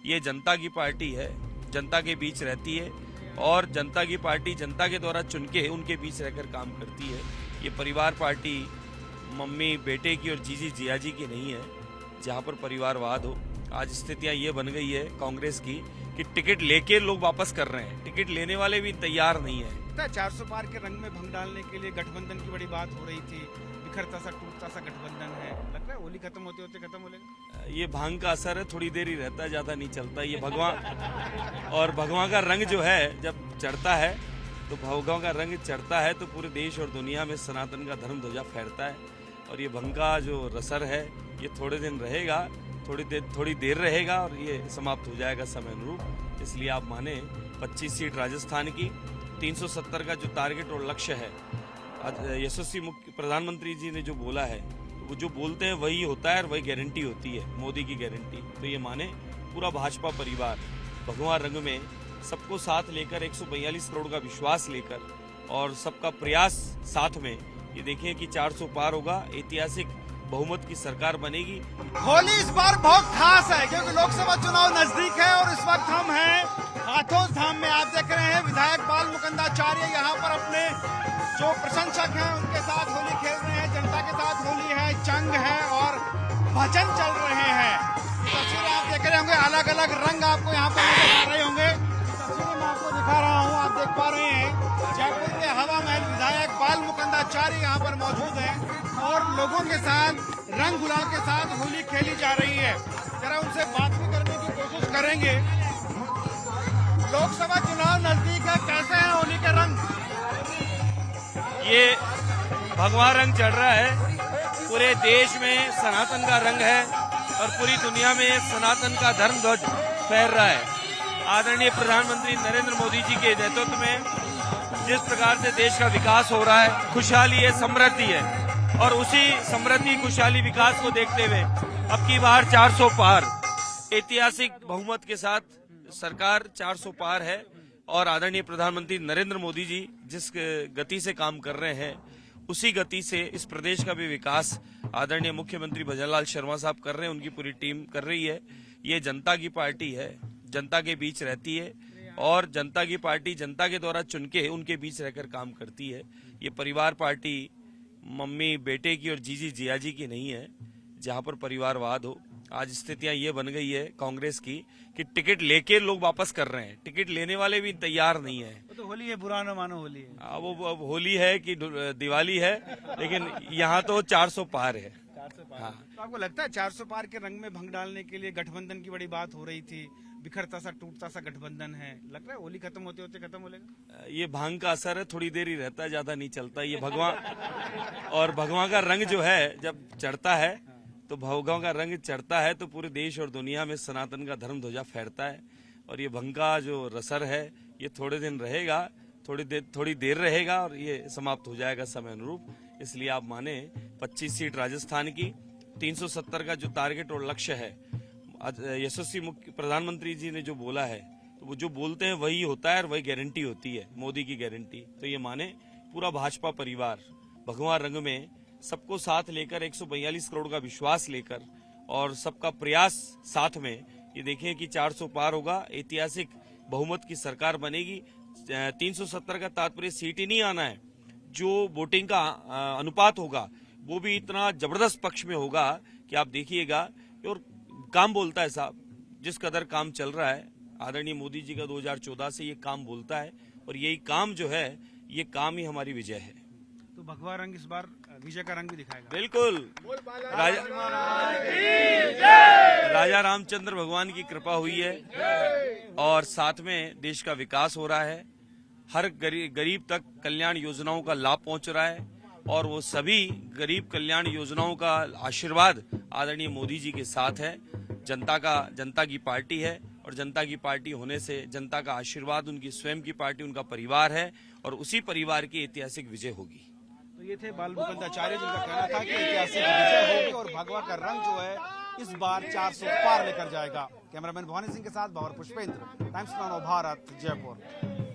ये जनता की पार्टी है, जनता के बीच रहती है और जनता की पार्टी जनता के द्वारा चुन के उनके बीच रहकर काम करती है। ये परिवार पार्टी मम्मी बेटे की और जीजी जिया जी की नहीं है जहाँ पर परिवारवाद हो। आज स्थितियाँ ये बन गई है कांग्रेस की कि टिकट लेके लोग वापस कर रहे हैं, टिकट लेने वाले भी तैयार नहीं है। 400 पार के रंग में भंग डालने के लिए गठबंधन की बड़ी बात हो रही थी, बिखरता सा टूटता सा गठबंधन है, लग रहा है होली खत्म होते होते खत्म हो जाएगा। ये भांग का असर है, थोड़ी देर ही रहता है, ज्यादा नहीं चलता। ये भगवान और भगवान का रंग जो है जब चढ़ता है तो भगवान का रंग चढ़ता है तो पूरे देश और दुनिया में सनातन का धर्म ध्वजा फहरता है। और ये भंग का जो असर है ये थोड़े दिन रहेगा, थोड़ी देर रहेगा और ये समाप्त हो जाएगा समय अनुरूप। इसलिए आप माने 25 सीट राजस्थान की, 370 का जो टारगेट और लक्ष्य है, यशस्वी मुख्य प्रधानमंत्री जी ने जो बोला है वो जो बोलते हैं वही होता है और वही गारंटी होती है, मोदी की गारंटी। तो ये माने पूरा भाजपा परिवार भगवान रंग में सबको साथ लेकर 142 करोड़ का विश्वास लेकर और सबका प्रयास साथ में, ये देखें कि 400 पार होगा, ऐतिहासिक बहुमत की सरकार बनेगी। होली इस बार बहुत खास है क्योंकि लोकसभा चुनाव नजदीक है और इस वक्त हम हैं हाथोस धाम में। आप देख रहे हैं विधायक बाल मुकुंदाचार्य यहाँ पर अपने जो प्रशंसक हैं उनके साथ होली खेल रहे हैं, जनता के साथ होली है, जंग है और भजन चल रहे हैं। तस्वीरें आप देख रहे होंगे, अलग अलग रंग आपको यहाँ पर नजर आ रहे होंगे। तस्वीरें मैं आपको दिखा रहा हूँ, आप देख पा रहे हैं जयपुर के हवा महल विधायक बाल मुकुंदाचार्य यहाँ पर मौजूद हैं और लोगों के साथ रंग गुलाल के साथ होली खेली जा रही है। जरा उनसे बात भी करने की कोशिश करेंगे। लोकसभा चुनाव नजदीक है, कैसे हैं होली के रंग? ये भगवा रंग चढ़ रहा है, पूरे देश में सनातन का रंग है और पूरी दुनिया में सनातन का धर्म ध्वज फहर रहा है। आदरणीय प्रधानमंत्री नरेंद्र मोदी जी के नेतृत्व में जिस प्रकार से देश का विकास हो रहा है, खुशहाली है, समृद्धि है और उसी समृद्धि खुशहाली विकास को देखते हुए अब की बार 400 पार ऐतिहासिक बहुमत के साथ सरकार 400 पार है और आदरणीय प्रधानमंत्री नरेंद्र मोदी जी जिस गति से काम कर रहे हैं उसी गति से इस प्रदेश का भी विकास आदरणीय मुख्यमंत्री भजनलाल शर्मा साहब कर रहे हैं, उनकी पूरी टीम कर रही है। ये जनता की पार्टी है, जनता के बीच रहती है और जनता की पार्टी जनता के द्वारा चुन के उनके बीच रहकर काम करती है। ये परिवार पार्टी मम्मी बेटे की और जीजी जिया जी की नहीं है जहाँ पर परिवारवाद हो। आज स्थितियाँ ये बन गई है कांग्रेस की कि टिकट लेके लोग वापस कर रहे हैं, टिकट लेने वाले भी तैयार नहीं है। तो होली है, बुरा न मानो होली है। वो होली है कि दिवाली है, लेकिन यहाँ तो 400 पार है। 400 पार। हाँ। तो आपको लगता है 400 पार के रंग में भंग डालने के लिए गठबंधन की बड़ी बात हो रही थी, बिखरता सा टूटता सा गठबंधन है, लग रहा है होली खत्म होते होते खत्म हो जाएगा। ये भांग का असर है, थोड़ी देर ही रहता है, ज्यादा नहीं चलता। ये भगवान और भगवान का रंग जो है जब चढ़ता है तो भगवान का रंग चढ़ता है तो पूरे देश और दुनिया में सनातन का धर्म ध्वजा फहरता है। और ये भंग का जो असर है ये थोड़े दिन रहेगा, थोड़ी देर रहेगा और ये समाप्त हो जाएगा समय अनुरूप। इसलिए आप माने 25 सीट राजस्थान की, 370 का जो टारगेट और लक्ष्य है, यशस्वी मुख्य प्रधानमंत्री जी ने जो बोला है तो वो जो बोलते हैं वही होता है और वही गारंटी होती है, मोदी की गारंटी। तो ये माने पूरा भाजपा परिवार भगवान रंग में सबको साथ लेकर 142 करोड़ का विश्वास लेकर और सबका प्रयास साथ में, ये देखें कि 400 पार होगा, ऐतिहासिक बहुमत की सरकार बनेगी। 370 का तात्पर्य सीट ही नहीं आना है, जो वोटिंग का अनुपात होगा वो भी इतना जबरदस्त पक्ष में होगा कि आप देखिएगा। और काम बोलता है साहब, जिस कदर काम चल रहा है आदरणीय मोदी जी का 2014 से ये काम बोलता है और यही काम जो है ये काम ही हमारी विजय है। तो भगवा रंग इस बार विजय का रंग भी दिखाएगा। बिल्कुल, राजा रामचंद्र भगवान की कृपा हुई है और साथ में देश का विकास हो रहा है, हर गरीब तक कल्याण योजनाओं का लाभ पहुंच रहा है और वो सभी गरीब कल्याण योजनाओं का आशीर्वाद आदरणीय मोदी जी के साथ है। जनता की पार्टी है और जनता की पार्टी होने से जनता का आशीर्वाद, उनकी स्वयं की पार्टी, उनका परिवार है और उसी परिवार की ऐतिहासिक विजय होगी। तो ये थे बाल मुकुंदाचार्य जिनका कहना था कि ऐतिहासिक विजय होगी और भगवा का रंग जो है इस बार 400 पार लेकर जाएगा। कैमरामैन भवानी सिंह के साथ बाबर पुष्पेंद्र, टाइम्स नाउ भारत, जयपुर।